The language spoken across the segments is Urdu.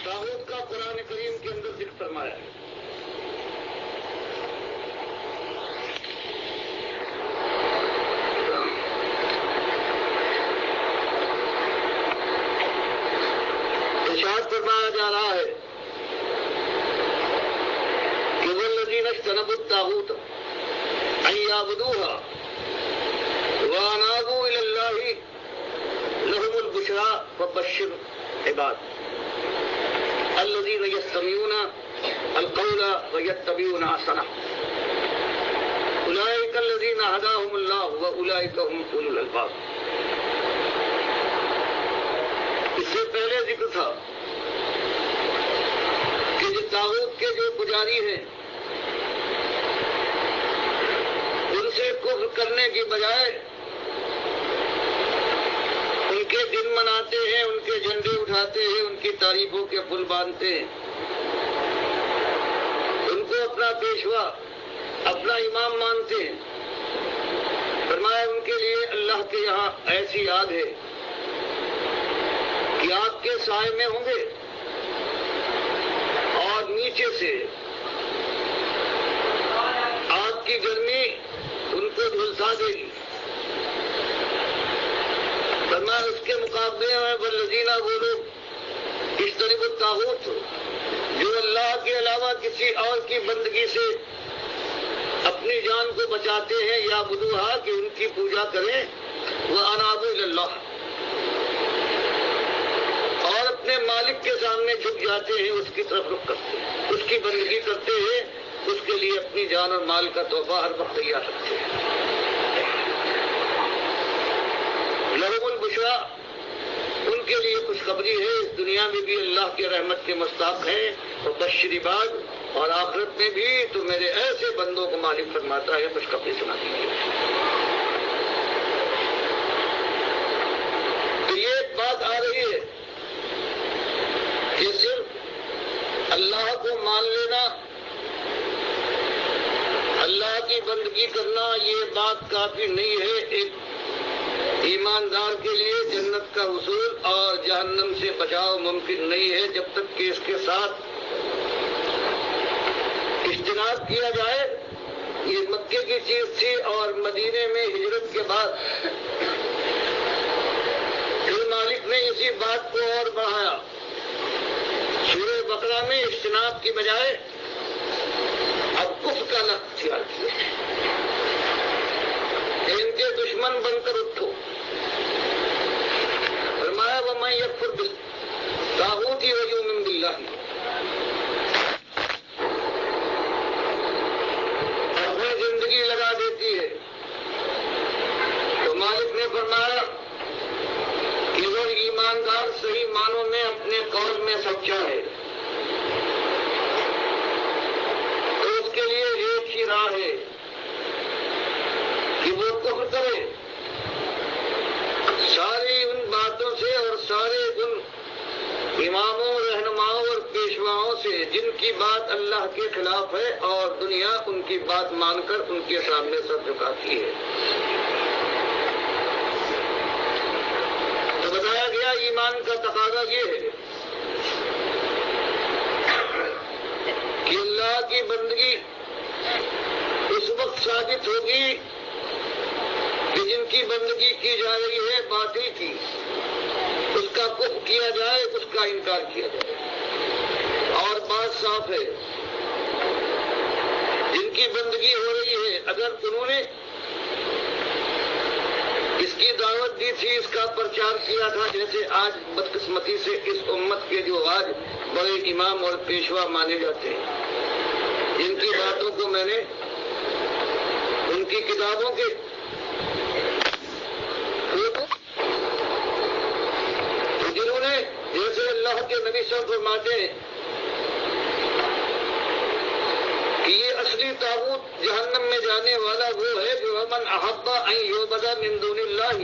طاغوت کا قرآن کریم کے اندر ذکر فرمایا ہے. ارشاد فرمایا جا رہا ہے کہ والذین اجتنبوا الطاغوت ان یعبدوها وانابوا الی اللہ لهم البشرى فبشر عباد الذین یستمعون القول ویتبعون احسنہ اولئک الذین ہداهم اللہ واولئک هم اولو الالباب. اس سے پہلے ذکر تھا کہ جو طاغوت کے جو پجاری ہیں ان سے کفر کرنے کی بجائے ان کے دن مناتے ہیں، ان کے جھنڈے اٹھاتے ہیں، ان کی تعریفوں کے پل باندھتے ہیں، ان کو اپنا پیشوا اپنا امام مانتے ہیں. فرمایا ان کے لیے اللہ کے یہاں ایسی آگ ہے کہ آگ کے سائے میں ہوں گے اور نیچے سے آگ کی گرمی ان کو جھلسا دے گی. فرمایا اس کے مقابلے میں والذین وہ لوگ اجتنبوا الطاغوت جو اللہ کے علاوہ کسی اور کی بندگی سے اپنی جان کو بچاتے ہیں، یا بدوہا کہ ان کی پوجا کریں، وانابوا الی اللہ اور اپنے مالک کے سامنے جھک جاتے ہیں، اس کی طرف رخ کرتے ہیں، اس کی بندگی کرتے ہیں، اس کے لیے اپنی جان اور مال کا تحفہ ہر وقت تیار رکھتے ہیں. لہم البشریٰ ان کے لیے خوشخبری ہے، اس دنیا میں بھی اللہ کے رحمت کے مستحق ہے، اور بشر عباد اور آخرت میں بھی تو میرے ایسے بندوں کو مالک فرماتا ہے خوشخبری سنا دیجیے. تو یہ ایک بات آ رہی ہے کہ صرف اللہ کو مان لینا، اللہ کی بندگی کرنا یہ بات کافی نہیں ہے. ایک ایماندار کے لیے جنت کا حصول اور جہنم سے بچاؤ ممکن نہیں ہے جب تک کہ اس کے ساتھ اجتناب کیا جائے. یہ مکے کی چیز تھی اور مدینے میں ہجرت کے بعد پھر مالک نے اسی بات کو اور بڑھایا. سورہ بقرہ میں اجتناب کی بجائے اب کفر کا لفظ اختیار کیا کہ ان کے دشمن بن کر اٹھو. فرمایا وَمَن يَكْفُرْ بِالطَّاغُوتِ وَيُؤْمِن بِاللَّهِ اپنی زندگی لگا دیتی ہے. تو مالک نے فرمایا کہ وہ ایماندار صحیح معنوں میں اپنے قول میں سچا ہے تو اس کے لیے ایک ہی راہ ہے کہ وہ کفر کرے ساری ان باتوں سے اور سارے ان اماموں، رہنماؤں اور پیشواؤں سے جن کی بات اللہ کے خلاف ہے اور دنیا ان کی بات مان کر ان کے سامنے سر جھکاتی ہے. تو بتایا گیا ایمان کا تقاضا یہ ہے کہ اللہ کی بندگی اس وقت ثابت ہوگی کہ جن کی بندگی کی جا رہی ہے باطل کی، اس کا کفر کیا جائے، اس کا انکار کیا جائے. اور بات صاف ہے جن کی بندگی ہو رہی ہے اگر انہوں نے اس کی دعوت دی تھی، اس کا پرچار کیا تھا، جیسے آج بدقسمتی سے اس امت کے جو آج بڑے امام اور پیشوا مانے جاتے ہیں، جن کی باتوں کو میں نے ان کی کتابوں کے جنہوں نے جیسے اللہ کے نبی صلی اللہ علیہ وسلم فرماتے ہیں کہ یہ اصلی طاغوت جہنم میں جانے والا وہ ہے جو من احب ان یعبد من دون اللہ،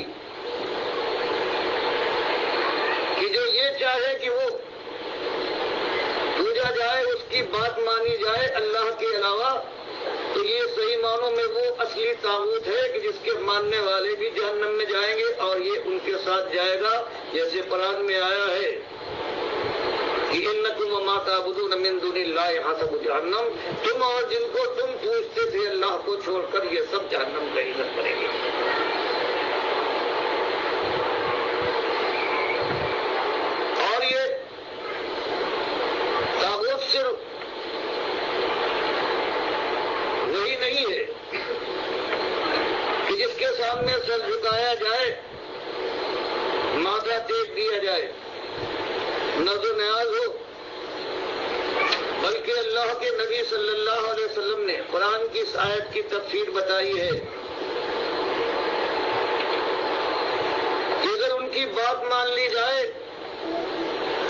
کہ جو یہ چاہے کہ وہ پوجا جائے، اس کی بات مانی جائے اللہ کے علاوہ، تو یہ صحیح معنوں میں وہ اصلی طاغوت ہے کہ جس کے ماننے والے بھی جہنم میں جائیں گے اور یہ ان کے ساتھ جائے گا. جیسے قرآن میں آیا ہے کہ انکم وما تعبدون من دون اللہ حسب جہنم، تم اور جن کو تم پوچھتے تھے اللہ کو چھوڑ کر یہ سب جہنم کا ایندھن بنیں گے۔ اور یہ طاغوت صرف وہی نہیں ہے کہ جس کے سامنے سر جھکایا جائے، ماتھا ٹیک دیا جائے، نظر و نیاز ہو، بلکہ اللہ کے نبی صلی اللہ علیہ وسلم نے قرآن کی اس آیت کی تفسیر بتائی ہے کہ اگر ان کی بات مان لی جائے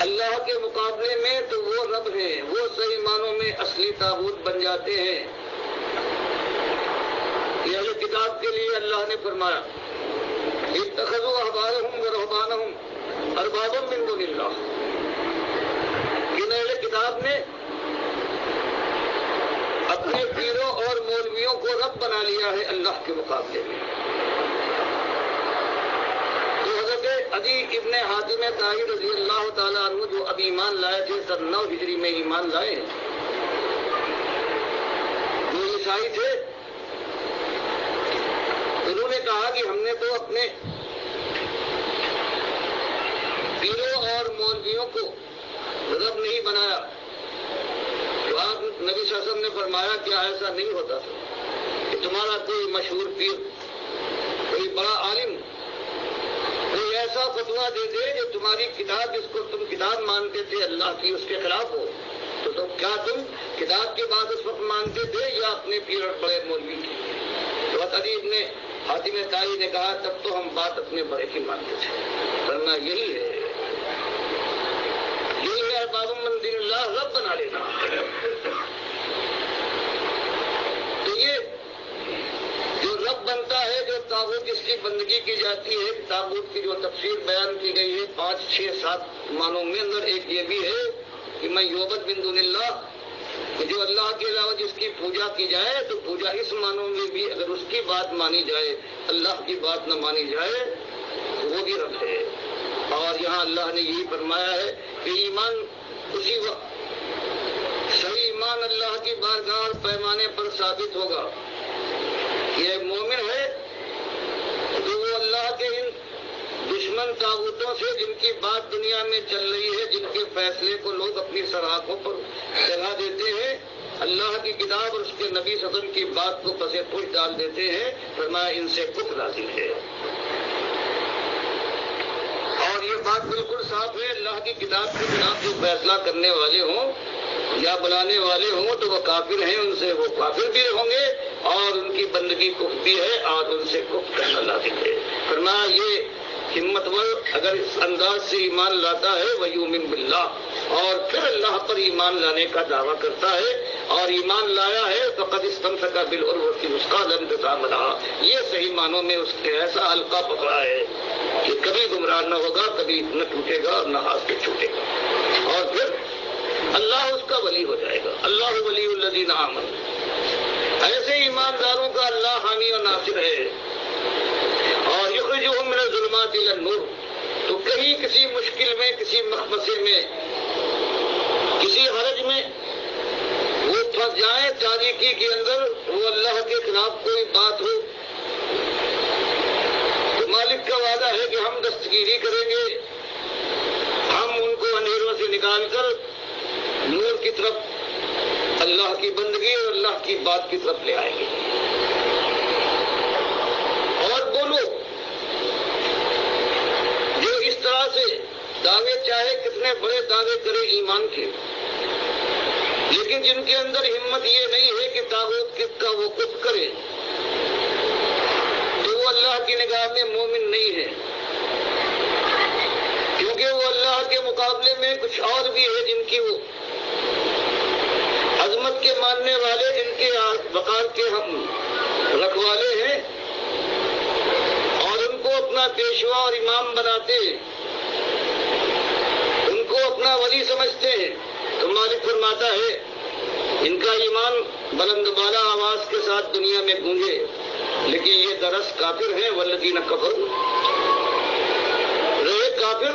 اللہ کے مقابلے میں تو وہ رب ہیں، وہ صحیح معنوں میں اصلی طاغوت بن جاتے ہیں۔ یہ اہل کتاب کے لیے اللہ نے فرمایا اتخذوا احبارهم ورهبانهم اربابا من دون اللہ، اہل کتاب نے اپنے پیروں اور مولویوں کو رب بنا لیا ہے اللہ کے مقابلے میں۔ تو حضرت عدی ابن حاتم طائی رضی اللہ تعالیٰ عنہ جو اب ایمان لائے تھے، سن 9 ہجری میں ایمان لائے ہیں، وہ عیسائی تھے، انہوں نے کہا کہ ہم نے تو اپنے پیروں اور مولویوں کو رب نہیں بنایا۔ تو آپ نبی صلی اللہ علیہ وسلم نے فرمایا کہ ایسا نہیں ہوتا کہ تمہارا کوئی مشہور پیر، کوئی بڑا عالم کوئی ایسا فتویٰ دے دے جو تمہاری کتاب جس کو تم کتاب مانتے تھے اللہ کی اس کے خلاف ہو، تو کیا تم کتاب کے بعد اس وقت مانتے تھے یا اپنے پیر اور بڑے مولوی کی؟ تو عدی نے حاتم طائی نے کہا تب تو ہم بات اپنے بڑے کی مانتے تھے، ورنہ یہی ہے ارباب من دون اللہ، رب بنا لینا۔ تو یہ جو رب بنتا ہے، جو طاغوت جس کی بندگی کی جاتی ہے، طاغوت کی جو تفسیر بیان کی گئی ہے 5، 6، 7 معنوں میں اندر ایک یہ بھی ہے کہ من یعبد من دون اللہ، کہ جو اللہ کے علاوہ جس کی پوجا کی جائے، تو پوجا اس معنوں میں بھی اگر اس کی بات مانی جائے، اللہ کی بات نہ مانی جائے تو وہ بھی رب ہے۔ اور یہاں اللہ نے یہی فرمایا ہے کہ ایمان اسی وقت صحیح ایمان اللہ کی بارگاہ اور پیمانے پر ثابت ہوگا کہ یہ مومن ہے تو وہ اللہ کے ان دشمن طاغوتوں سے جن کی بات دنیا میں چل رہی ہے، جن کے فیصلے کو لوگ اپنی سراخوں پر چلا دیتے ہیں، اللہ کی کتاب اور اس کے نبی صلی اللہ علیہ وسلم کی بات کو پسے پوش ڈال دیتے ہیں، فرمایا ان سے کفر لازم ہے۔ اور یہ بات بالکل صاف ہے، اللہ کی کتاب کے خلاف جو فیصلہ کرنے والے ہوں یا بلانے والے ہوں تو وہ کافر ہیں، ان سے وہ کافر بھی ہوں گے اور ان کی بندگی کفر بھی ہے اور ان سے کفر کرنا لازم ہے۔ فرمایا یہ ہمت ور اگر اس انداز سے ایمان لاتا ہے وَيُؤْمِنْ بِاللَّهِ، اور پھر اللہ پر ایمان لانے کا دعویٰ کرتا ہے اور ایمان لایا ہے فَقَدِ اسْتَمْسَكَ بِالْعُرْوَةِ الْوُثْقَىٰ لَا انْفِصَامَ لَهَا، یہ صحیح معنوں میں اس کے ایسا حلقہ پکڑا ہے کہ کبھی گمراہ نہ ہوگا، کبھی نہ ٹوٹے گا اور نہ ہاتھ سے چھوٹے گا، اور پھر اللہ اس کا ولی ہو جائے گا۔ اللہ ولی الذین آمنوا، ایسے ایمانداروں کا اللہ حامی اور ناصر ہے۔ اور یخرجہم من الظلمات الی النور، تو کہیں کسی مشکل میں، کسی مخمصے میں، کسی حرج میں وہ پھنس جائیں تاریکی کے اندر، وہ اللہ کے خلاف کوئی بات ہو تو مالک کا وعدہ ہے کہ ہم دستگیری کریں گے، ہم ان کو اندھیروں سے نکال کر نور کی طرف، اللہ کی بندگی اور اللہ کی بات کی طرف لے آئیں گے۔ اور وہ لوگ جو اس طرح سے دعوے چاہے کتنے بڑے دعوے کرے ایمان کے، لیکن جن کے اندر ہمت یہ نہیں ہے کہ طاغوت کا وہ کفر کرے، تو وہ اللہ کی نگاہ میں مومن نہیں ہے، کیونکہ وہ اللہ کے مقابلے میں کچھ اور بھی ہے جن کی وہ عظمت کے ماننے والے، جن کے وقار کے ہم رکھوالے ہیں اور ان کو اپنا پیشوا اور امام بناتے، ان کو اپنا ولی سمجھتے ہیں، تو مالک فرماتا ہے ان کا ایمان بلند بالا آواز کے ساتھ دنیا میں گونجے، لیکن یہ درس کافر ہیں، والذین کفروا، رہے کافر،